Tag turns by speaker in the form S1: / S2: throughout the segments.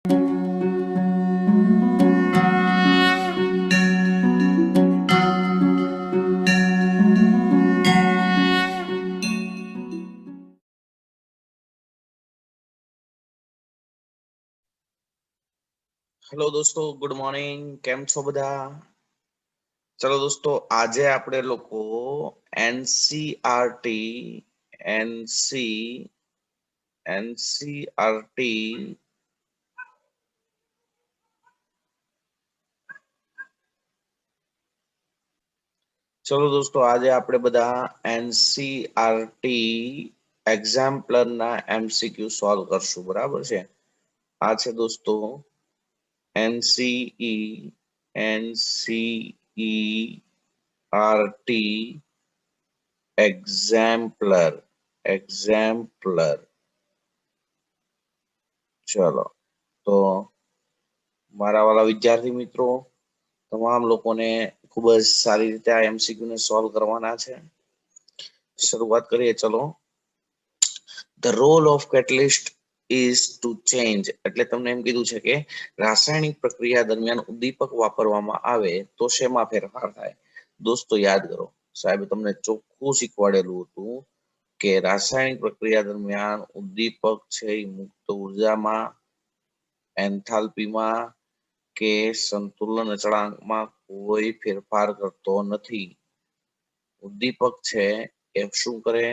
S1: Hello દોસ્તો, good morning. કેમ છો બધા? ચલો દોસ્તો, આજે આપણે લોકો એનસીઆરટી એનસીઆરટી ચલો દોસ્તો, આજે આપણે બધા એનસીઆરટી એક્ઝામ્પલરના એમસીક્યુ સોલ્વ કરશું. બરાબર છે? આ છે દોસ્તો એનસીઆરટી એક્ઝામ્પલર. ચલો, તો મારા વાલા વિદ્યાર્થી મિત્રો, તમામ લોકોને ખૂબ જ સારી રીતે આ એમસીક્યુ ને સોલ્વ કરવાના છે. શરૂઆત કરીએ. ચલો, the role of catalyst is to change. એટલે તમને એમ કીધું છે કે રાસાયણિક પ્રક્રિયા દરમિયાન ઉદ્દીપક વાપરવામાં આવે તો શેમાં ફેરફાર થાય? દોસ્તો યાદ કરો, સાહેબે તમને ચોખ્ખું શીખવાડેલું હતું કે રાસાયણિક પ્રક્રિયા દરમિયાન ઉદ્દીપક છે એ મુક્ત ઉર્જામાં, એન્થાલ્પીમાં કે સંતુલન અચળાંકમાં કોઈ ફેરફાર કરતો નથી. ઉદ્દીપક છે એ શું કરે?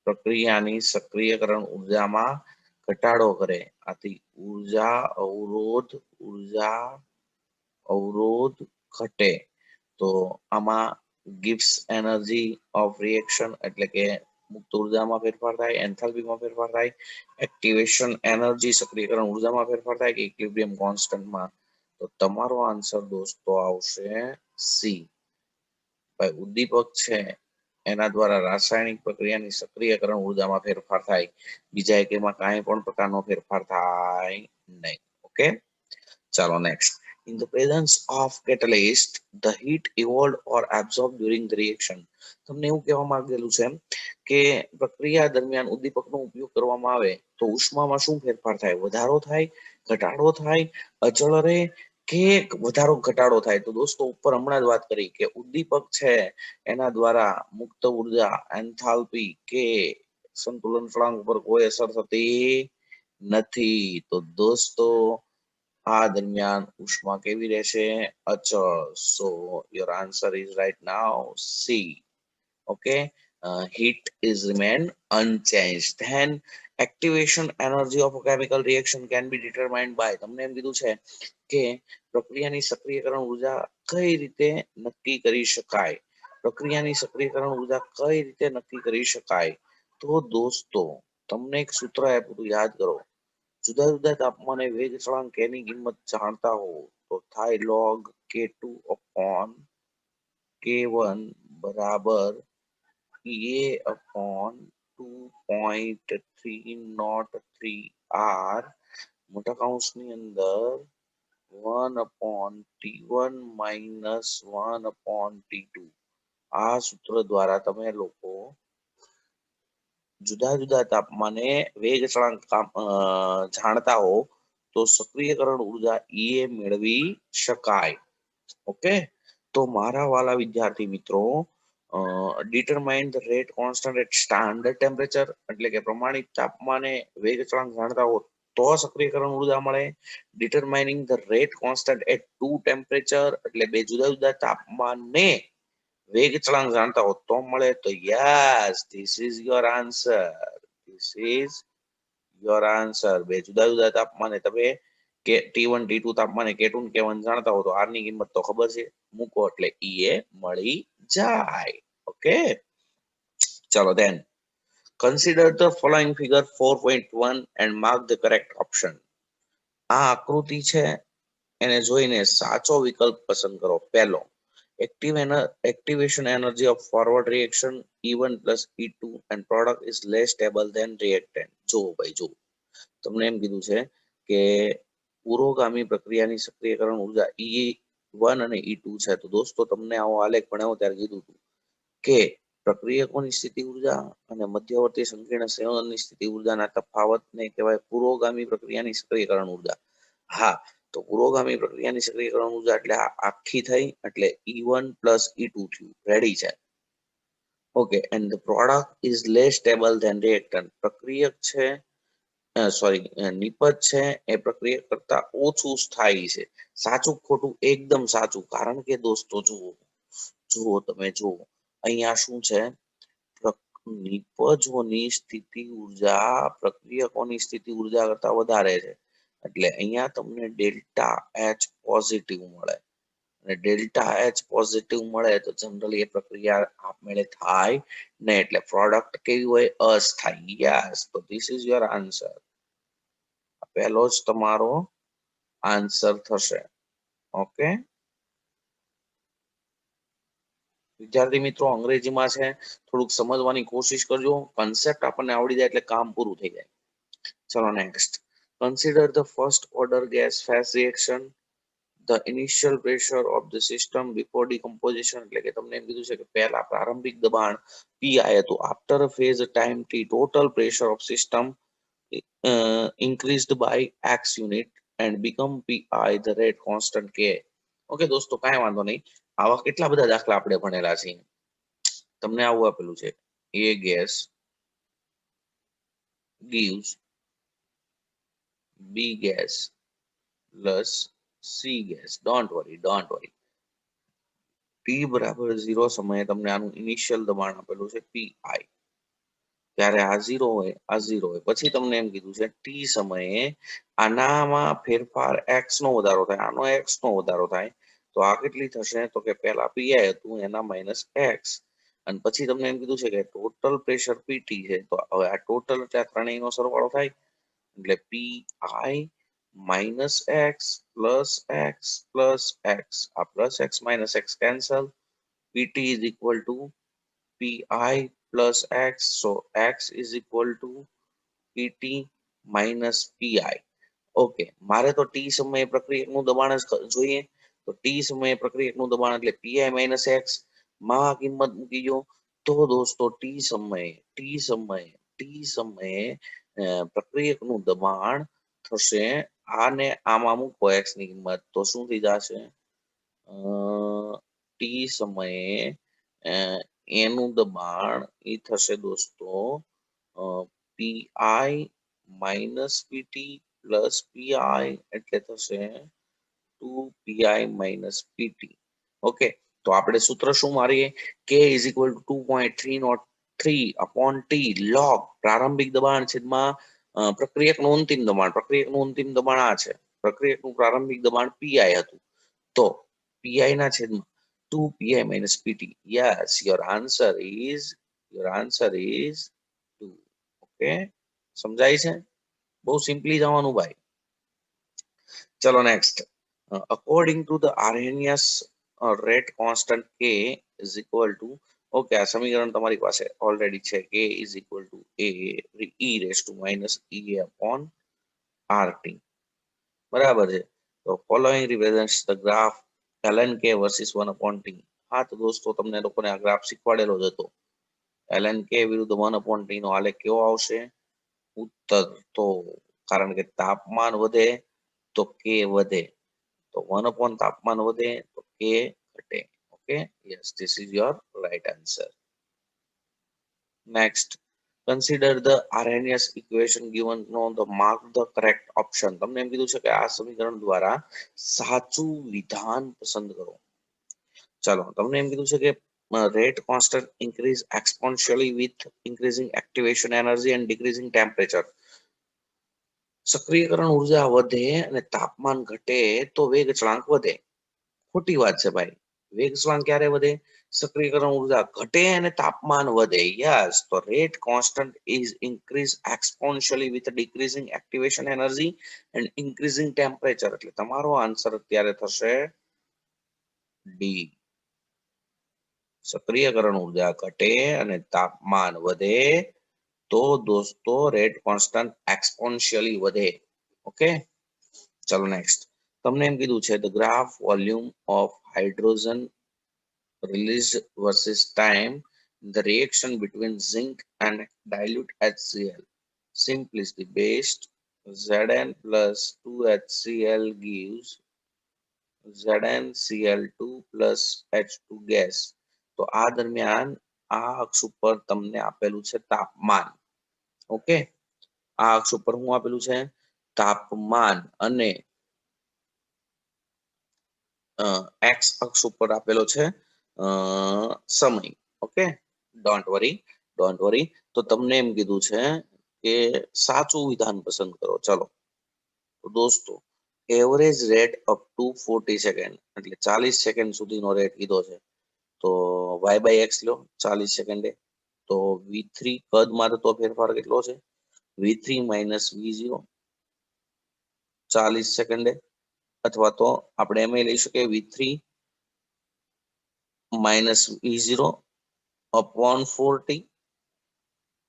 S1: પ્રક્રિયાની સક્રિયકરણ ઉર્જામાં ઘટાડો કરે. આથી ઉર્જા અવરોધ ઘટે. તો આમાં ગિવ્સ એનર્જી ઓફ રિએક્શન એટલે કે મુક્ત ઉર્જામાં ફેરફાર થાય, એન્થાલ્પીમાં ફેરફાર થાય, એક્ટિવેશન એનર્જી સક્રિયકરણ ઉર્જામાં ફેરફાર થાય કે ઇક્વિલિબ્રિયમ કોન્સ્ટન્ટમાં. તો તમારો આન્સર દોસ્તો આવશે સી. ભાઈ, ઉદ્દીપક છે એના દ્વારા રાસાયણિક પ્રક્રિયાની સક્રિયકરણ ઉર્જામાં ફેરફાર થાય, બીજા એકેમાં કાંઈ પણ પ્રકારનો ફેરફાર થાય નહીં. ઓકે, ચાલો next. In the presence of catalyst, the heat evolved or absorbed during the reaction. તમને એવું કહેવા માંગેલું છે કે પ્રક્રિયા દરમિયાન ઉદ્દીપકનો ઉપયોગ કરવામાં આવે તો ઉષ્મામાં શું ફેરફાર થાય? વધારો થાય, ઘટાડો થાય, અચળ રહે કે વધારો ઘટાડો થાય? તો દોસ્તો ઉપર હમણાં જ વાત કરી કે ઉદ્દીપક છે એના દ્વારા મુક્ત ઉર્જા, એન્થાલ્પી કે સંતુલન અચળાંક ઉપર કોઈ અસર થતી નથી. તો દોસ્તો આ દરમિયાન ઉષ્મા કેવી રહેશે? અચળ. સો your answer is right now C. Okay, heat is remain unchanged. Then activation energy of a chemical reaction can be determined by. તમને એમ કીધું છે કે પ્રક્રિયાની સક્રિયકરણ ઉર્જા કઈ રીતે નક્કી કરી શકાય? પ્રક્રિયાની સક્રિયકરણ ઉર્જા કઈ રીતે નક્કી કરી શકાય? તો દોસ્તો તમને એક સૂત્ર આપ્યું, યાદ કરો. જુદા જુદા તાપમાને વેગ અચળાંક k ની કિંમત જાણતા હો તો થાય log k2 upon k1 બરાબર a upon 2.303 r મોટા કૌંસની અંદર 1 upon t1 minus 1 upon t2. આ સૂત્ર દ્વારા તમે લોકો જુદા જુદા તાપમાને વેગ અચળાંક જાણતા હો તો સક્રિયકરણ ઉર્જા એ મેળવી શકાય. ઓકે, તો મારા વાલા વિદ્યાર્થી મિત્રો, determine the rate constant at standard temperature એટલે કે પ્રમાણિત તાપમાને વેગ અચળાંક જાણતા હો તો સક્રિયકરણ ઉર્જા મળે. determining the rate constant at two temperature એટલે બે જુદા જુદા તાપમાને વેગ અચળાંક જાણતા હો તો મળે. તો yes, this is your answer. બે જુદા જુદા તાપમાને તમે કે T1 T2 તાપમાને K2 ને K1 જાણતા હો તો R ની કિંમત તો ખબર છે, મૂકો એટલે એ મળી જાય. ઓકે, ચલો then consider the following figure 4.1 and mark the correct option. આ આકૃતિ છે એને જોઈને સાચો વિકલ્પ પસંદ કરો. પહેલો, activation energy of forward reaction E1 plus E2 and product is less stable than reactant. જો ભાઈ જો, તમને એમ કીધું છે કે પુરોગામી પ્રક્રિયાની સક્રિયકરણ ઉર્જા E1 અને E2 છે. તો દોસ્તો તમને આવો આલેખ ભણાવો ત્યારે કીધું હતું કે પ્રક્રિયકોની સ્થિતિ ઉર્જા અને મધ્યવર્તી સંકીર્ણ સંયોજનની સ્થિતિ ઉર્જાના તફાવતને કહેવાય પુરોગામી પ્રક્રિયાની સક્રિયકરણ ઉર્જા. હા, તો પુરોગામી પ્રક્રિયાની સક્રિયકરણ ઉર્જા એટલે આખી થઈ એટલે E1 પ્લસ E2 થયું, રેડી છે. Okay, and the product is less stable than reactant. પ્રક્રિયક છે સોરી નિપજ છે એ પ્રક્રિયા કરતા ઓછું સ્થાયી છે. સાચું ખોટું? એકદમ સાચું. કારણ કે દોસ્તો જુઓ જુઓ તમે જુઓ અહીંયા શું છે, નિપજોની સ્થિતિ ઉર્જા પ્રક્રિયકોની સ્થિતિ ઉર્જા કરતા વધારે છે. એટલે અહીંયા તમને ડેલ્ટા એચ પોઝિટિવ મળે, અને ડેલ્ટા એચ પોઝિટિવ મળે તો જનરલી એ પ્રક્રિયા આપમેળે થાય ને, એટલે પ્રોડક્ટ કેવી હોય? અસ્થાયી. યસ, તો ધીસ ઇઝ યોર આન્સર. પહેલો જ તમારો આન્સર થશે. ઓકે વિદ્યાર્થી મિત્રો, અંગ્રેજીમાં છે, થોડુંક સમજવાની કોશિશ કરજો. કન્સેપ્ટ આપણને આવડી જાય એટલે કામ પૂરું થઈ જાય. ચલો next. Consider the first order gas phase reaction. The initial pressure of the system before decomposition. એટલે કે તમને એમ કીધું છે કે પહેલા પ્રારંભિક દબાણ પીઆઈ હતું. After a phase time T total pressure of system increased by x unit and become pi the rate constant k. Okay દોસ્તો, કાંઈ વાંધો નહીં. આવા કેટલા બધા દાખલા આપણે ભણેલા છીએ. તમને આવું આપેલું છે, a gas gives b gas plus c gas. Don't worry. t બરાબર 0 સમયે તમને આનું ઇનિશિયલ દબાણ આપેલું છે પીઆઈ. ત્યારે આ 0 હોય, આ 0 હોય. પછી તમને એમ કીધું છે ટી સમયે આનામાં ફેરફાર x નો વધારો થાય, આનો x નો વધારો થાય. તો આ કેટલી થશે? તો કે પહેલા પીઆઈ હતું એના માઇનસ એક્સ, અને પછી તમને એમ કીધું છે કે ટોટલ પ્રેશર પીટી છે. તો હવે આ ટોટલ એટલે આ ત્રણેયનો સરવાળો થાય એટલે PI minus x plus x plus x. આ plus x minus x cancel. PT is equal to pi plus x. So x is equal to pt minus pi. Okay, મારે તો ટી સમયે પ્રક્રિયકનું દબાણ જ જોઈએ. તો ટી સમયે પ્રક્રિયકનું દબાણ એટલે pi minus x માં કિંમત મૂકી દો. તો દોસ્તો ટી સમયે પ્રક્રિયકનું દબાણ થશે, આને આમાં મૂકો x ની કિંમત, તો શું થઈ જશે? ટી સમયે એનું દબાણ એ થશે દોસ્તો PI minus PT plus PI, એટલે થશે 2pi minus pt. ઓકે, તો આપણે સૂત્ર શું મારીએ? k is equal to 2.303 upon t log પ્રારંભિક દબાણ છેદમાં પ્રક્રિયકનું અંતિમ દબાણ. પ્રક્રિયકનું અંતિમ દબાણ આ છે, પ્રક્રિયકનું પ્રારંભિક દબાણ પીઆઈ હતું. તો પીઆઈ ના છેદમાં 2pi minus pt. Yes, your answer is 2. Okay, સમજાય છે? બહુ સિમ્પલી જવાનું ભાઈ. ચલો next. According to the Arrhenius rate constant k is equal to, okay આ સમીકરણ તમારી પાસે ઓલરેડી છે, k is equal to a e raised to minus e upon rt. બરાબર છે. તો following represents the graph ln k versus 1 upon t. હા તો દોસ્તો, તમને લોકોને આ ગ્રાફ શીખવાડેલો જ હતો. ln k વિરુદ્ધ 1 upon t નો આલેખ કેવો આવશે? ઉત્તર તો કારણ કે તાપમાન વધે તો કે વધે, તો 1 upon તાપમાન વધે તો કે ઘટે. Okay, yes, this is your right answer. Next. Consider the Arrhenius equation given નો the mark the correct option. તમને એમ કીધું છે કે આ સમીકરણ દ્વારા સાચું વિધાન પસંદ કરો. ચાલો, તમને એમ કીધું છે કે rate constant increase exponentially with increasing activation energy and decreasing temperature. સક્રિયકરણ ઉર્જા વધે અને તાપમાન ઘટે તો વેગ ચળાંક વધે. ખોટી વાત છે ભાઈ. વેગ ચળાંક ક્યારે વધે? સક્રિયકરણ ઉર્જા ઘટે અને તાપમાન વધે. યસ, તો rate constant is increase exponentially with decreasing activation energy and increasing temperature. એટલે તમારો આન્સર અત્યારે થશે ડી. સક્રિયકરણ ઉર્જા ઘટે અને તાપમાન વધે તો દોસ્તો રેટ કોન્સ્ટન્ટ એક્સપોન્શિયલી વધે. ઓકે, ચલો નેક્સ્ટ. તમને એમ કીધું છે the graph volume of hydrogen released versus time the reaction between zinc and dilute HCl simplicity based Zn plus 2HCl gives ZnCl2 plus H2 gas. તો આ દરમિયાન આ અક્ષ ઉપર તમને આપેલું છે તાપમાન. ઓકે, આ અક્ષ ઉપર શું આપેલું છે? તાપમાન. અને એક્સ અક્ષ ઉપર આપેલો છે સમય. Okay, don't worry. તો તમને એમ કીધું છે કે સાચું વિધાન પસંદ કરો. ચલો તો દોસ્તો, average rate up to 40 second એટલે 40 સેકન્ડ સુધીનો રેટ કીધો છે. તો y બાય એક્સ લો 40 સેકન્ડે. તો v3 કદમાં થતો ફેરફાર કેટલો છે? v3 minus v0 40 સેકન્ડે. અથવા તો આપણે એમ લઈ શકીએ v3 માઇનસ v0 અપોન 40.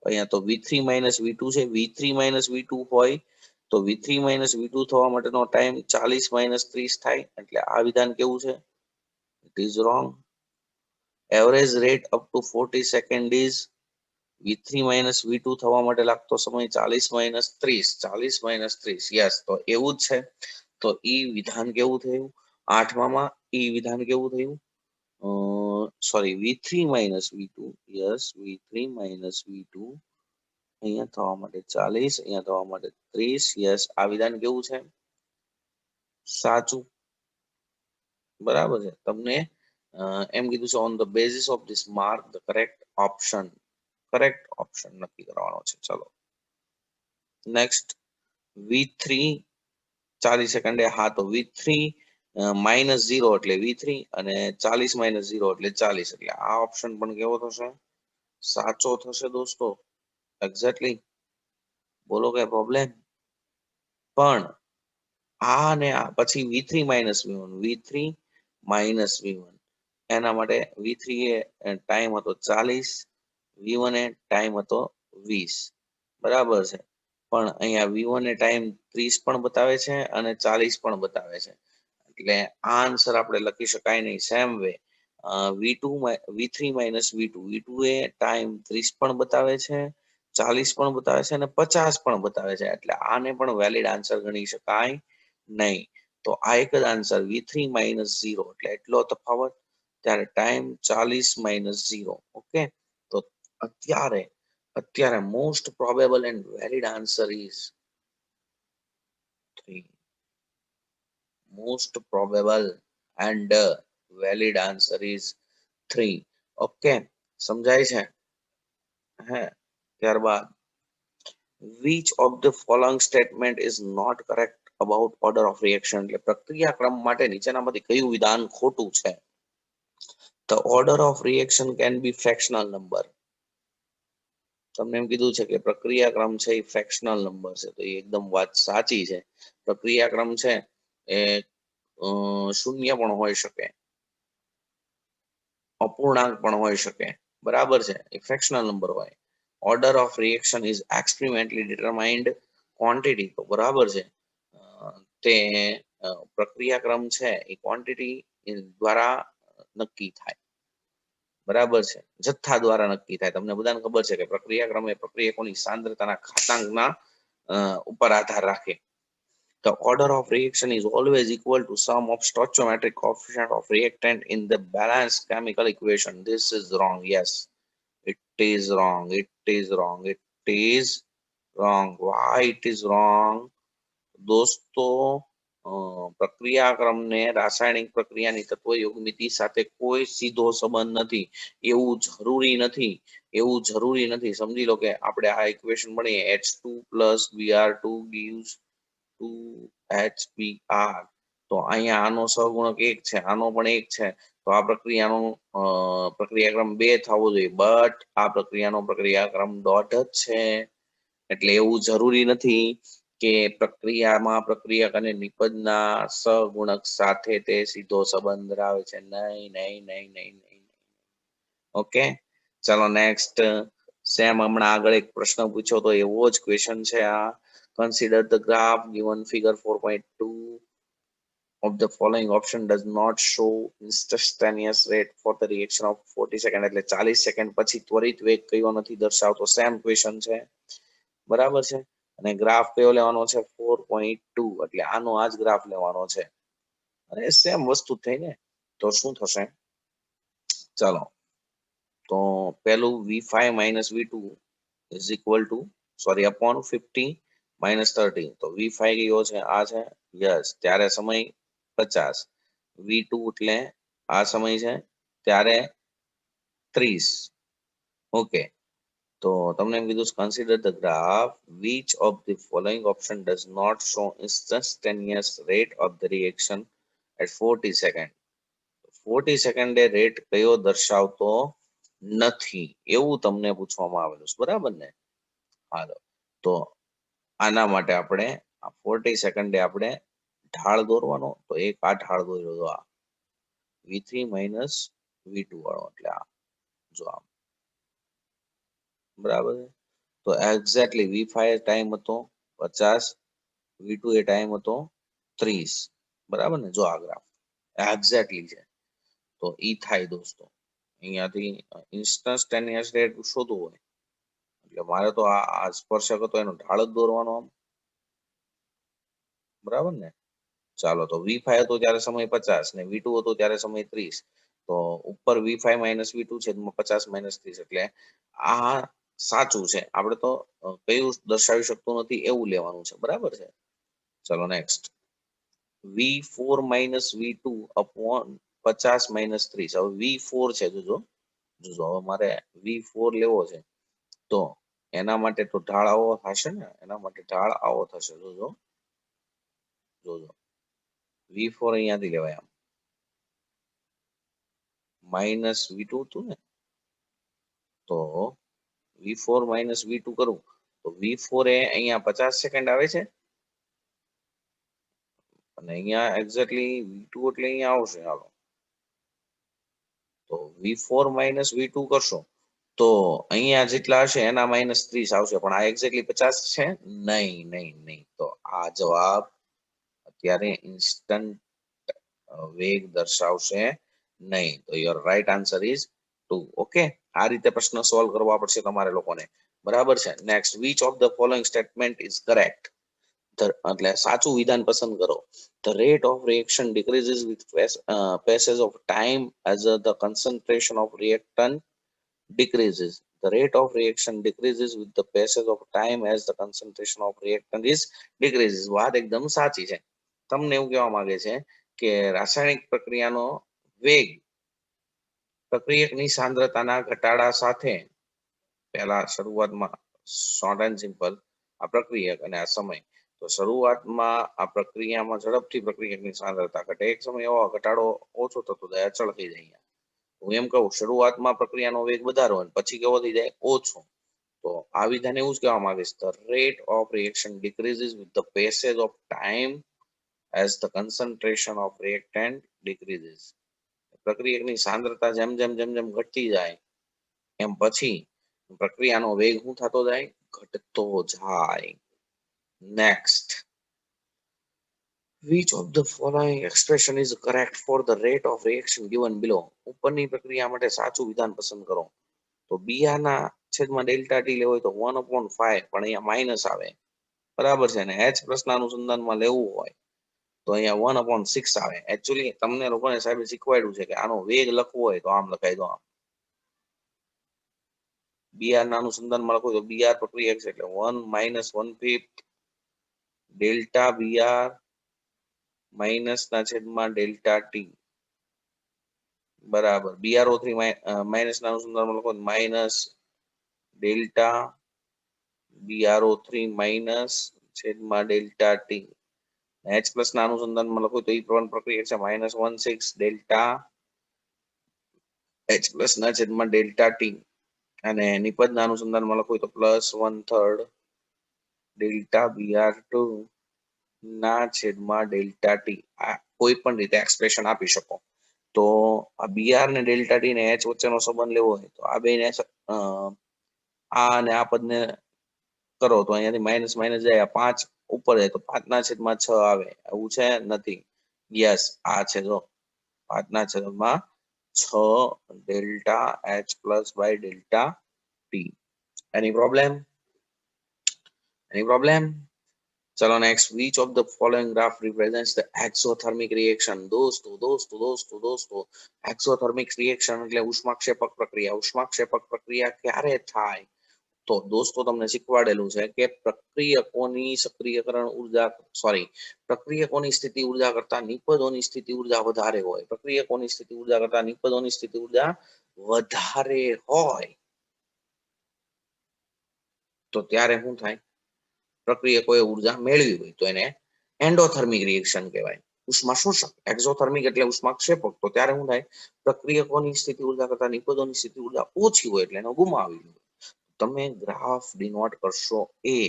S1: અહીંયા તો v3 માઇનસ v2 છે. v3 માઇનસ v2 હોય તો v3 માઇનસ v2 થવા માટેનો ટાઈમ 40 માઇનસ 30 થાય. એટલે આ વિધાન કેવું છે? It is wrong. Average rate up to 40 second is v3 minus v2 થવા માટે લાગતો સમય 40 માઇનસ 30. 40 માઇનસ 30. યસ, તો એવું જ છે. તો ઈ વિધાન કેવું થયું? 8માં ઈ વિધાન કેવું થયું? Sorry, v3 minus v2. Yes, v3 minus v2 અહીંયા થવા માટે 40, અહીંયા થવા માટે 30. યસ, આ વિધાન કેવું છે? સાચું. બરાબર છે. તમને એમ કીધું છે on the basis of this mark the correct option નક્કી કરવાનો છે. ચલો નેક્સ્ટ, v3 40 સેકન્ડે. હા, તો v3 માઇનસ 0 એટલે v3 અને 40 માઇનસ 0 એટલે 40. એટલે આ ઓપ્શન પણ કેવો થશે? સાચો થશે દોસ્તો. એક્ઝેક્ટલી. બોલો કઈ પ્રોબ્લેમ? પણ આ ને આ પછી v3 માઇનસ v1 એના માટે v3 એ ટાઈમ હતો 40, v1 એ ટાઈમ હતો 20. બરાબર છે. પણ અહીંયા v1 એ ટાઈમ 30 પણ બતાવે છે અને 40 પણ બતાવે છે. એટલે આ આન્સર આપણે લખી શકાય નહીં. Same way v3 minus v2 એ ટાઈમ 30 પણ બતાવે છે, 40 પણ બતાવે છે અને 50 પણ બતાવે છે. એટલે આને પણ વેલિડ આન્સર ગણી શકાય નહીં. તો આ એક જ આન્સર v3 માઇનસ 0 એટલે એટલો તફાવત, ત્યારે ટાઈમ 40 માઇનસ 0. ઓકે, તો અત્યારે most probable and valid answer is 3. Most probable and valid answer is 3. Okay, સમજાય છે? હે, ત્યારબાદ which of the following statement is not correct about order of reaction? એટલે પ્રક્રિયા ક્રમ માટે નીચેનામાંથી કયું વિધાન ખોટું છે? The order of reaction can be fractional number. તમને એમ કીધું છે કે પ્રક્રિયા ક્રમ છે એ ફ્રેક્શનલ નંબર છે. તો એ એકદમ વાત સાચી છે. પ્રક્રિયા ક્રમ છે એ શૂન્ય પણ હોઈ શકે, અપૂર્ણાંક પણ હોઈ શકે. બરાબર છે, એ ફ્રેક્શનલ નંબર હોય. Order of reaction is experimentally determined quantity. તો બરાબર છે, તે પ્રક્રિયા ક્રમ છે એ ક્વોન્ટિટી દ્વારા નક્કી થાય. બરાબર છે, જથ્થા દ્વારા નક્કી થાય. તમને બધાને ખબર છે કે પ્રક્રિયા ક્રમ એ પ્રક્રિયકોની સાંદ્રતાના ઘાતાંકના ઉપર આધાર રાખે. The order of reaction is always equal to sum of stoichiometric coefficient of reactant in the balanced chemical equation. This is wrong. Yes, it is wrong. It is wrong. It is wrong. Why it is wrong? દોસ્તો, પ્રક્રિયાક્રમને રાસાયણિક પ્રક્રિયાની તત્વ યુગ્મિતિ સાથે કોઈ સીધો સંબંધ નથી. એવું જરૂરી નથી. સમજી લો કે આપણે આ ઇક્વેશન ભણીએ H2 plus Br2 gives 2HBr. તો અહીંયા આનો સહગુણક 1 છે, આનો પણ 1 છે. તો આ પ્રક્રિયાનો પ્રક્રિયાક્રમ 2 થવો જોઈએ, બટ આ પ્રક્રિયાનો પ્રક્રિયાક્રમ ડોટ જ છે. એટલે એવું જરૂરી નથી કે પ્રક્રિયામાં પ્રક્રિયક અને નિપજના સહગુણક સાથે તે સીધો સંબંધ ધરાવે છે. નહીં. ઓકે, ચલો નેક્સ્ટ. સેમ હમણાં આગળ એક પ્રશ્ન પૂછ્યો તો એવો જ ક્વેશ્ચન છે આ. Consider the graph given figure 4.2 of the following option does not show instantaneous rate for the reaction of 40 second. એટલે 40 સેકન્ડ પછી ત્વરિત વેગ કયો નથી દર્શાવતો. સેમ ક્વેશ્ચન છે. બરાબર છે. અને ગ્રાફ કયો લેવાનો છે 4.2 એટલે આનો આ જ ગ્રાફ લેવાનો છે અને સેમ વસ્તુ થઈ ને તો શું થશે ચાલો તો પહેલું v5 minus v2 is equal to sorry upon 50 minus 30 તો v5 કયો છે આ છે યસ ત્યારે સમય 50 v2 એટલે આ સમય છે ત્યારે 30 ઓકે તો તમને એમ કીધું consider the graph which of the following option does not show instantaneous rate of the reaction at 40 second 40 સેકન્ડે rate કયો દર્શાવતો નથી એવું તમને પૂછવામાં આવેલું છે બરાબર ને હાલો તો આના માટે આપણે 40 સેકન્ડે આપણે ઢાળ દોરવાનો તો એક આ ઢાળ દોર્યો તો આ v3 minus v2 વાળો એટલે આ જો આમ બરાબર તો એક્ઝેક્ટલી v5 ટાઈમ હતો 50 v2 એ ટાઈમ હતો 30 બરાબર ને જો આ ગ્રાફ એક્ઝેક્ટલી છે તો ઈ થાય દોસ્તો અહીંયાથી ઇન્સ્ટન્ટેનિયસ રેટ શોધવું હોય એટલે મારે તો આ સ્પર્શક હતો એનો ઢાળ જ દોરવાનો આમ બરાબર ને ચાલો તો v5 હતો ત્યારે સમય 50 ને v2 હતો ત્યારે સમય 30 તો ઉપર v5 minus v2 છે 50 minus 30 એટલે આ સાચું છે આપણે તો કયું દર્શાવી શકતું નથી એવું લેવાનું છે બરાબર છે ચલો next v4 minus v2 upon 50 minus 30 હવે v4 છે જોજો હવે મારે v4 લેવો છે તો એના માટે તો ઢાળ આવો થશે ને એના માટે ઢાળ આવો થશે જોજો v4 અહીંયાથી લેવાય આમ માઇનસ v2 હતું ને તો v4 minus v2 કરું તો v4 એ અહીંયા 50 સેકન્ડ આવે છે અને અહીંયા એક્ઝેક્ટલી v2 એટલે અહીંયા આવશે હાલો તો v4 minus v2 કરશો તો અહીંયા જેટલા હશે એના minus 30 આવશે પણ આ એક્ઝેક્ટલી 50 છે નહીં તો આ જવાબ અત્યારે ઇન્સ્ટન્ટ વેગ દર્શાવશે નહીં તો your right answer is 2 okay આ રીતે પ્રશ્ન સોલ્વ કરવા પડશે તમારે લોકોને બરાબર છે next which of the following statement is correct એટલે સાચું વિધાન પસંદ કરો the rate of reaction decreases with passage of time as the concentration of reactant decreases the rate of reaction decreases with the passage of time as the concentration of reactant is decreases વાત એકદમ સાચી છે તમને એવું કહેવા માંગે છે કે રાસાયણિક પ્રક્રિયાનો વેગ પ્રક્રિયકની સાંદ્રતાના ઘટાડા સાથે પહેલા શરૂઆતમાં શોર્ટ એન્ડ સિમ્પલ આ પ્રક્રિયક અને આ સમય તો શરૂઆતમાં આ પ્રક્રિયામાં ઝડપથી પ્રક્રિયકની સાંદ્રતા ઘટે એક સમય એવો ઘટાડો ઓછો થતો જાય અચળ થઈ જાય હું એમ કહું શરૂઆતમાં પ્રક્રિયાનો વેગ વધારો અને પછી કેવો થઈ જાય ઓછો તો આ વિધાન એવું જ કહેવા માંગે છે the rate of reaction decreases with the passage of time as the concentration of reactant decreases પ્રક્રિયકની સાંદ્રતા જેમ જેમ ઘટતી જાય એમ પછી પ્રક્રિયાનો વેગ શું થતો જાય ઘટતો જાય next which of the following expression is correct for the rate of reaction given below ઉપરની પ્રક્રિયા માટે સાચું વિધાન પસંદ કરો તો br ના છેદમાં ડેલ્ટા ટી લેવો હોય તો 1/5 પણ અહીંયા માઈનસ આવે બરાબર છે ને h પ્રશ્ન અનુસંધાનમાં લેવું હોય તો અહીંયા 1/6 આવે એકચ્યુઅલી તમને લોકોને સાહેબે શીખવાડ્યું છે કે આનો વેગ લખવો હોય તો આમ લખાઈ દો આમ br ના અનુસંધાનમાં લખો તો br પ્રક્રિયા છે એટલે 1 minus 1/5 ડેલ્ટા br માઇનસ ના છેદમાં ડેલ્ટા ટી બરાબર BrO3 માઇનસ ના અનુસંધાનમાં લખો માઇનસ ડેલ્ટા BrO3 માઇનસ છેદમાં ડેલ્ટા ટી H પ્લસ ના અનુસંધાનમાં લખો તો એ પ્રમાણ પ્રક્રિયા છે -1/6 ડેલ્ટા H પ્લસ ના છેદમાં ડેલ્ટા ટી અને નિપજ ના અનુસંધાનમાં લખો તો +1/3 ડેલ્ટા Br2 ના છેદમાં ડેલ્ટા ટી આ કોઈ પણ રીતે એક્સપ્રેશન આપી શકો તો આ Br ને ડેલ્ટા ટી ને H વચ્ચેનો સંબંધ લેવો હોય તો આ બેને આ અને આ પદને કરો તો અહીંયાથી માઇનસ માઇનસ જાય 5 ઉપર જાય તો 5 ના છેદમાં 6 આવે એવું છે નથી યસ આ છે જો 5 ના છેદમાં 6 delta H plus by delta T એની પ્રોબ્લેમ Any problem? चलो next, which of the following graph represents the exothermic reaction? दोस्तों exothermic reaction એટલે ઉષ્માક્ષેપક પ્રક્રિયા. ઉષ્માક્ષેપક પ્રક્રિયા ક્યારે થાય? તો દોસ્તો તમને શીખવાડેલું છે કે પ્રક્રિયકોની સક્રિયકરણ ઉર્જા પ્રક્રિયકોની સ્થિતિ ઉર્જા કરતા નિપજોની સ્થિતિ ઉર્જા વધારે હોય. પ્રક્રિયકોની સ્થિતિ ઉર્જા કરતા નિપજોની સ્થિતિ ઉર્જા વધારે હોય તો ત્યારે શું થાય? પ્રક્રિયકોએ ઉર્જા મેળવી હોય તો એને એન્ડોથર્મિક રિએક્શન કહેવાય. ઉષ્મા શોષક. એક્ઝોથર્મિક એટલે ઉષ્માક્ષેપક. તો ત્યારે શું થાય? પ્રક્રિયકોની સ્થિતિ ઉર્જા કરતા નિપજોની સ્થિતિ ઉર્જા ઓછી હોય એટલે એને ગુમાવી હોય. તમે ગ્રાફ ડિનોટ કરશો A,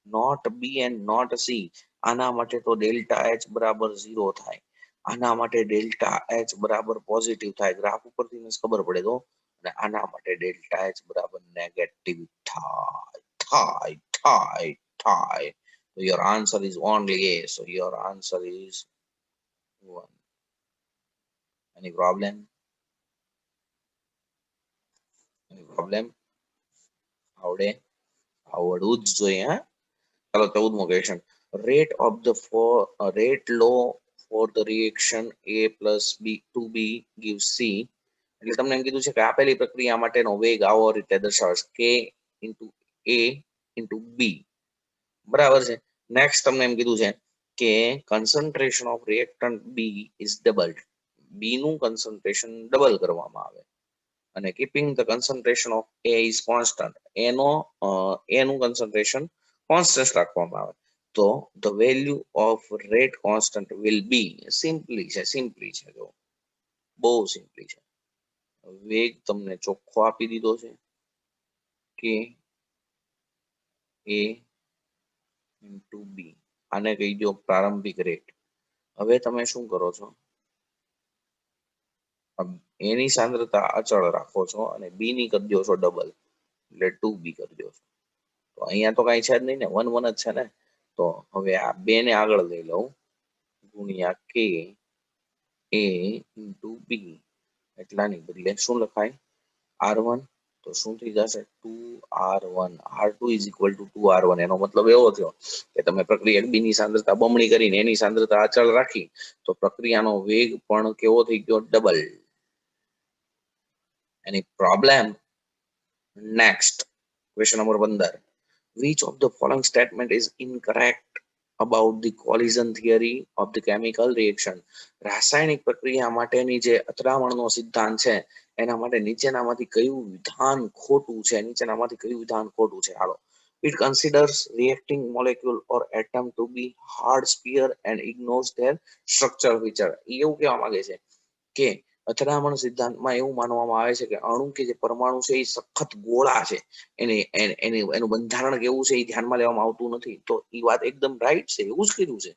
S1: not B and not C. આના માટે તો ડેલ્ટા એચ બરાબર 0 થાય, આના માટે ડેલ્ટા એચ બરાબર પોઝિટિવ થાય. ગ્રાફ ઉપરથી ખબર પડે તો. અને આના માટે ડેલ્ટા એચ બરાબર નેગેટિવ થાય. So your answer is only A. So your answer is 1. Any problem? આવડવું જ જોઈએ. હા, ચાલો 14મો question. rate law for the reaction A plus B 2B gives C. એટલે તમને એમ કીધું છે કે આપેલી પ્રક્રિયા માટેનો વેગ આવો રીતે દર્શાવે છે, K into A into B. બરાબર છે. નેક્સ્ટ તમને એમ કીધું છે કે concentration of reactant B is doubled. B નું concentration ડબલ કરવામાં આવે અને keeping the concentration of A is constant. A નું concentration constant રાખવામાં આવે તો the value of rate constant will be simply છે જો બહુ સિમ્પલી છે. વેગ તમને ચોખ્ખો આપી દીધો છે કે A into B. આને કહી દો પ્રારંભિક રેટ. હવે તમે શું કરો છો? એની સાંદ્રતા અચળ રાખો છો અને B ની કરી દો છો ડબલ એટલે 2B કરી દો છો. તો અહીંયા તો કઈ છે જ નહીં ને, 1 1 જ છે ને. તો હવે આ 2 ને આગળ લઈ લઉં ગુણ્યા K A into B. એટલાની બદલે શું લખાય? R1. તો શું થઈ જશે? 2R1. R2 is equal to 2R1. એનો મતલબ એવો થયો કે તમે પ્રક્રિયા B ની સાંદ્રતા બમણી કરીને એની સાંદ્રતા અચળ રાખી તો પ્રક્રિયાનો વેગ પણ કેવો થઈ ગયો? Double. Any problem? Next, question number 15. Which of the following statement is incorrect about the collision theory of the chemical reaction? રાસાયણિક પ્રક્રિયા માટેની જે અથડામણનો સિદ્ધાંત છે એના માટે નીચેનામાંથી કયું વિધાન ખોટું છે? હાલો. It considers reacting molecule or atom to be hard sphere and ignores their structural feature. એવું કહેવા માંગે છે કે અથડામણ સિદ્ધાંતમાં એવું માનવામાં આવે છે કે અણુ કે જે પરમાણુ છે એ સખત ગોળા છે, એનું બંધારણ કેવું છે એ ધ્યાનમાં લેવામાં આવતું નથી. તો એ વાત એકદમ રાઈટ છે, એવું જ કીધું છે.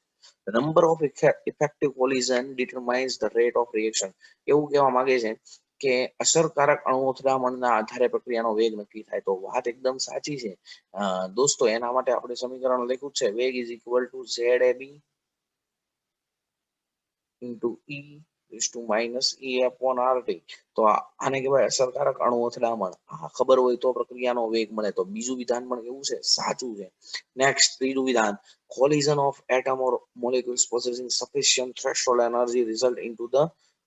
S1: The number of effective collision determines the rate of reaction. એવું કહેવા માંગે છે કે અસરકારક અણુ અથડામણના આધારે પ્રક્રિયાનો વેગ નક્કી થાય. તો વાત એકદમ સાચી છે દોસ્તો. એના માટે આપણે સમીકરણ લખ્યું છે વેગ is equal two ZAB into E is to minus E upon RT. તો આને કહેવાય અસરકારક અણુ અથડામણ. આ ખબર હોય તો પ્રક્રિયાનો વેગ મળે. તો બીજું વિધાન પણ કેવું છે? સાચું છે. નેક્સ્ટ, ત્રીજું વિધાન. collision of atom or molecules possessing sufficient threshold energy result into the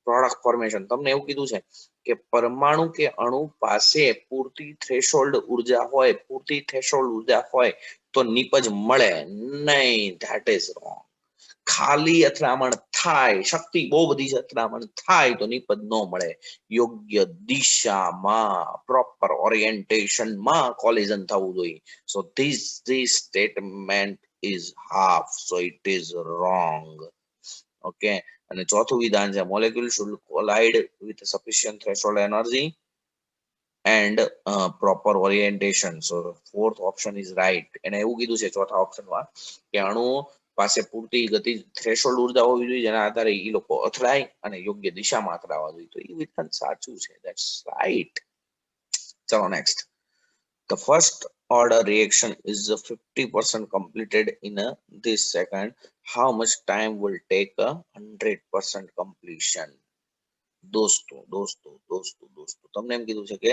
S1: product formation. તમને એવું કીધું છે કે પરમાણુ કે અણુ પાસે પૂરતી થ્રેશોલ્ડ ઉર્જા હોય તો નિપજ મળે નહીં. That is wrong. ખાલી અથડામણ થાય, શક્તિ બહુ બધી અથડામણ થાય તો નિપજ ન મળે. યોગ્ય દિશામાં પ્રોપર ઓરિએન્ટેશનમાં કોલિઝન થવું જોઈએ. So this statement is half, so it is wrong. Okay, અને ચોથું વિધાન છે molecule should collide with sufficient threshold energy and proper orientation. So fourth option is right. એને એવું કીધું છે ચોથા ઓપ્શનમાં કે અણુ પાસે પૂરતી ગતિ થ્રેશોલ્ડ ઉર્જા હોવી જોઈએ જેના આધારે એ લોકો અથડાય અને યોગ્ય દિશામાં અથડાવા જોઈએ. તો એ વિધાન સાચું છે. That's right. ચલો next. The first order reaction is 50% completed in this second. How much time will take a 100% completion? દોસ્તો તમને એમ કીધું છે કે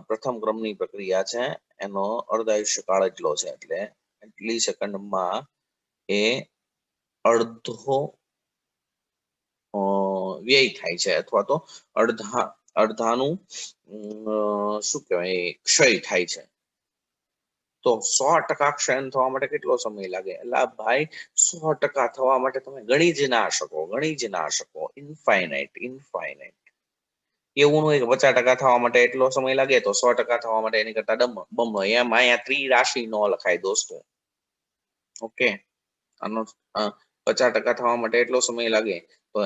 S1: પ્રથમ ક્રમની પ્રક્રિયા છે એનો અર્ધાયુષ્ય કાળ એટલો છે એટલે એટલી સેકન્ડમાં એ અડધો વ્યય થાય છે અથવા તો અડધાનું શું કહેવાય ક્ષય થાય છે. તો 100% ક્ષયન થવા માટે કેટલો સમય લાગે? એટલે ભાઈ 100% થવા માટે તમે ગણી જ ના શકો. ઇનફાઇનાઇટ. એવું ન હોય કે 50% થવા માટે એટલો સમય લાગે તો 100% થવા માટે એની કરતા બમણો. એમ અહીંયા ત્રિરાશિ ન લખાય દોસ્તો. ઓકે, આનો 50% થવા માટે એટલો સમય લાગે તો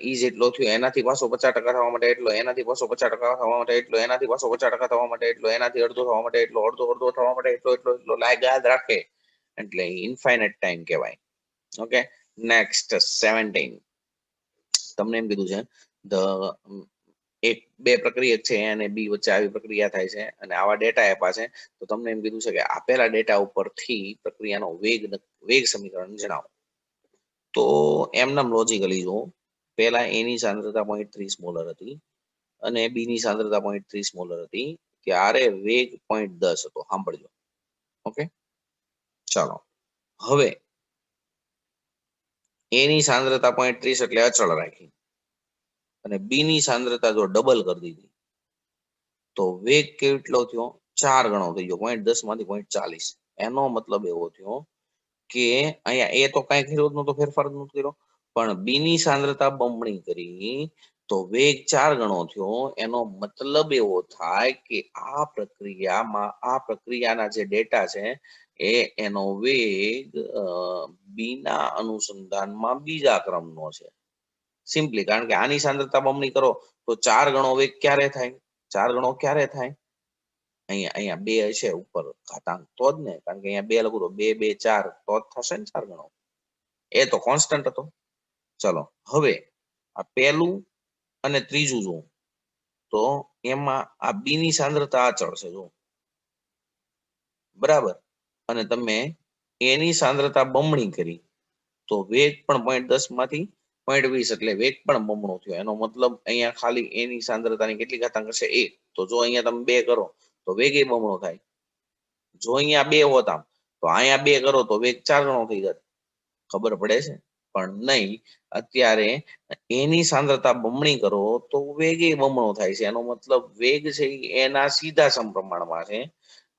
S1: ઈ જેટલો થયો એનાથી પાછો 50% થવા માટે એટલો, એનાથી પાછો 50% થવા માટે એટલો, એનાથી પાછો 50% થવા માટે એટલો, એનાથી અડધો થવા માટે એટલો, અડધો થવા માટે એટલો યાદ રાખે એટલે ઇન્ફાઇનાઇટ ટાઈમ કહેવાય. Okay, next 17. તમને એમ કીધું છે બે પ્રક્રિયા છે અને બી વચ્ચે આવી પ્રક્રિયા થાય છે અને આવા ડેટા આપ્યા છે. તો તમને એમ કીધું છે કે આપેલા ડેટા ઉપરથી પ્રક્રિયાનો વેગ સમીકરણ જણાવો. તો એમનામ લોજિકલી જો પહેલા એની સાંદ્રતા 0.30 મોલર હતી અને બી ની સાંદ્રતા 0.30 મોલર હતી, ત્યારે વેગ 0.10 હતો. સાંભળજો. ઓકે, ચાલો હવે એની સાંદ્રતા 0.30 એટલે અચળ રાખી અને બી ની સાંદ્રતા જો ડબલ કરી દીધી તો વેગ કેટલો થયો? 4 ગણો થઈ ગયો. 0.10 માંથી 0.40. એનો મતલબ એવો થયો કે અહીંયા એ તો કઈ કર્યો જ નતો, ફેરફાર જ નતો કર્યો, પણ બી ની સાંદ્રતા બમણી કરી તો વેગ 4 ગણો થયો. એનો મતલબ એવો થાય કે આ પ્રક્રિયાના જે ડેટા છે એનો વેગ બી ના અનુસંધાનમાં બીજા ક્રમનો છે. સિમ્પલી કારણ કે આની સાંદ્રતા બમણી કરો તો 4 ગણો વેગ ક્યારે થાય? 4 ગણો ક્યારે થાય? અહીંયા 2 હશે ઉપર ઘાતાંક તો જ ને, કારણ કે અહીંયા 2 લખું તો 2 2 4 તો જ થશે ને 4 ગણો. એ તો કોન્સ્ટન્ટ હતો. ચલો હવે આ પહેલું અને ત્રીજું જો તો એમાં આ બી ની સાંદ્રતા અચળ છે જો, બરાબર, અને તમે એની સાંદ્રતા બમણી કરી તો વેગ પણ 0.10 માંથી 0.20 એટલે વેગ પણ બમણો થયો. એનો મતલબ અહીંયા ખાલી એની સાંદ્રતાની કેટલી ઘાતાંક હશે? 1. તો જો અહીંયા તમે 2 કરો તો વેગ એ બમણો થાય. જો અહીંયા 2 હોતા તો અહીંયા 2 કરો તો વેગ 4 ગણો થઈ જાય. ખબર પડે છે? પણ નહીં, અત્યારે એની સાંદ્રતા બમણી કરો તો વેગ એ બમણો થાય છે. એનો મતલબ વેગ છે એના સીધા સમપ્રમાણમાં છે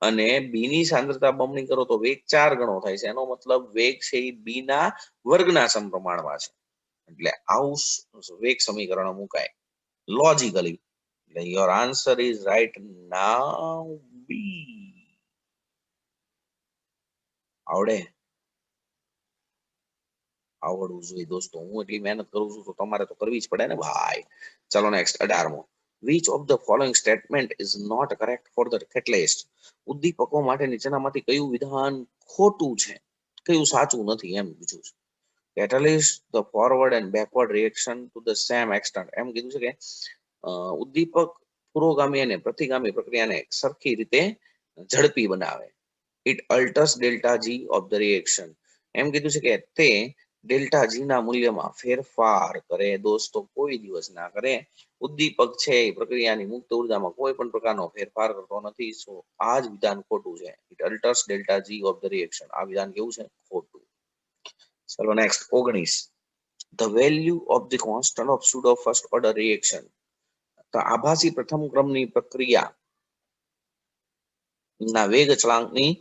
S1: અને બી ની સાંદ્રતા બમણી કરો તો વેગ 4 ગણો થાય છે. એનો મતલબ વેગ છે એ બી ના વર્ગના સમપ્રમાણમાં છે. એટલે આવું વેગ સમીકરણ મુકાય લોજિકલી. એટલે your answer is right now B. આવડવું જોઈએ દોસ્તો. હું એટલી મહેનત કરું છું તો તમારે તો કરવી જ પડે ને ભાઈ. ચલો next 18મો. Which of the following statement is not correct for the catalyst? ઉદ્દીપકો માટે નીચેનામાંથી કયું વિધાન ખોટું છે, કયું સાચું નથી એમ પૂછ્યું છે. Catalyst the forward and backward reaction to the same extent. એમ કીધું છે કે ઉદ્દીપક પુરોગામી અને પ્રતિગામી પ્રક્રિયાને સરખી રીતે ઝડપી બનાવે. It alters delta G of the reaction. એમ કીધું છે કે તે ડેલ્ટા જી ના મૂલ્યમાં ફેરફાર કરે. દોસ્તો કોઈ દિવસ ના કરે. ઉદ્દીપક છે એ પ્રક્રિયાની મુક્ત ઉર્જામાં કોઈ પણ પ્રકારનો ફેરફાર કરતો નથી. આ જ વિધાન ખોટું છે. It alters delta G of the reaction. આ વિધાન કેવું છે? ખોટું. ચલો next 19. The value of the constant of pseudo first order reaction. તો આભાસી પ્રથમ ક્રમની પ્રક્રિયા ના વેગ અચળાંકની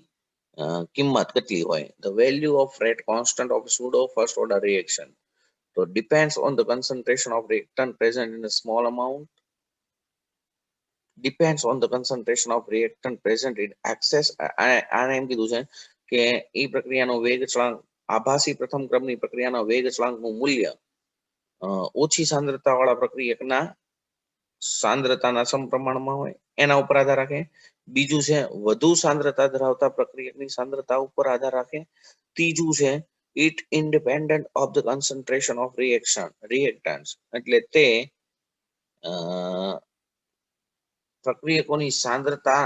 S1: કિંમત કેટલી હોય? The value of rate constant of pseudo first order reaction so depends on the concentration of reactant present in a small amount. Depends on the concentration of reactant present in excess. આને એમ કીધું છે કે એ પ્રક્રિયાનો વેગ અચળાંક, આભાસી પ્રથમ ક્રમની પ્રક્રિયાના વેગ અચળાંકનું મૂલ્ય ઓછી સાંદ્રતા વાળા પ્રક્રિયકના સાંદ્રતાના સમપ્રમાણમાં હોય એના ઉપર આધાર રાખે. બીજું છે વધુ સાંદ્રતા ધરાવતા પ્રક્રિયકની સાંદ્રતા ઉપર આધાર રાખે. ત્રીજું છે it independent of the concentration of reactants. એટલે તે પ્રક્રિયકોની સાંદ્રતા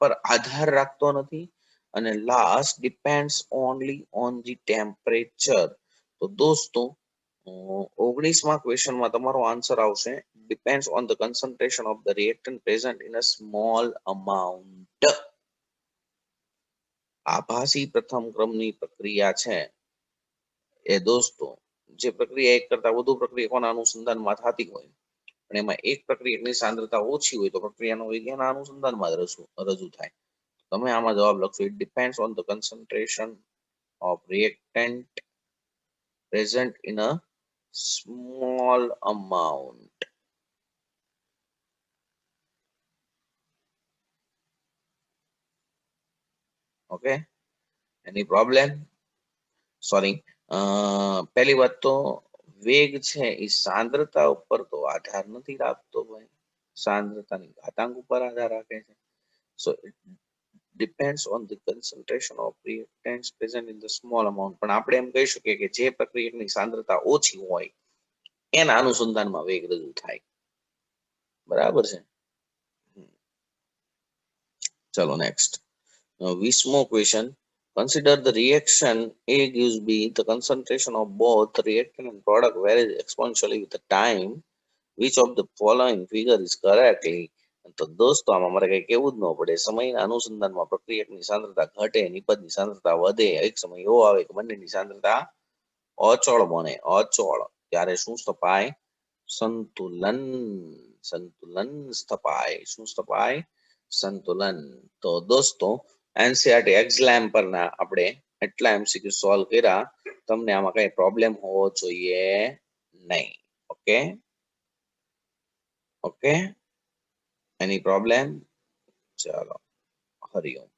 S1: પર આધાર રાખતો નથી. અને last depends only on the temperature. તો દોસ્તો 19મા ક્વેશ્ચનમાં તમારો આન્સર આવશે depends on the concentration of the reactant present in a small amount. આભાસી પ્રથમ ક્રમની પ્રક્રિયા છે એ દોસ્તો જે પ્રક્રિયા એક કરતા વધુ પ્રક્રિયાઓના અનુસંધાનમાં થતી હોય પણ એમાં એક પ્રક્રિયાની સાંદ્રતા ઓછી હોય તો પ્રક્રિયાનો વેગ એના અનુસંધાનમાં જ રજૂ થાય. તમે આમાં જવાબ લખશો it depends on the concentration of reactant present in a small amount. Okay, any problem? Sorry. પહેલી વાત તો વેગ છે એ સાંદ્રતા ઉપર તો આધાર નથી રાખતો ભાઈ, સાંદ્રતાની ઘાતાંક ઉપર આધાર રાખે છે. So it depends on the concentration of reactants present in the small amount. પણ આપણે એમ કહી શકીએ કે જે પ્રક્રિયાની સાંદ્રતા ઓછી હોય એના અનુસંધાનમાં વેગ રજૂ થાય. બરાબર છે. ચલો નેક્સ્ટ 20મો question. Consider the reaction A gives B. The concentration of both reactant and product varies exponentially with the time. Which of the following figure is correctly? તો દોસ્તો આમાં મારે કઈ કેવું જ ન પડે. સમયના અનુસંધાનમાં પ્રક્રિયકની સાંદ્રતા ઘટે, નિપજની સાંદ્રતા વધે. એક સમય એવો આવે કે બંનેની સાંદ્રતા અચળ બને. અચળ ત્યારે શું સ્થપાય? સંતુલન. સંતુલન સ્થપાય. શું સ્થપાય? સંતુલન. તો દોસ્તો એનસીઆરટી એક્ઝામ પરના આપણે એટલા એમસીક્યુ સોલ્વ કર્યા. તમને આમાં કઈ પ્રોબ્લેમ હોવો જોઈએ નહીં. ઓકે ઓકે, એની પ્રોબ્લેમ? ચાલો, હરિઓમ.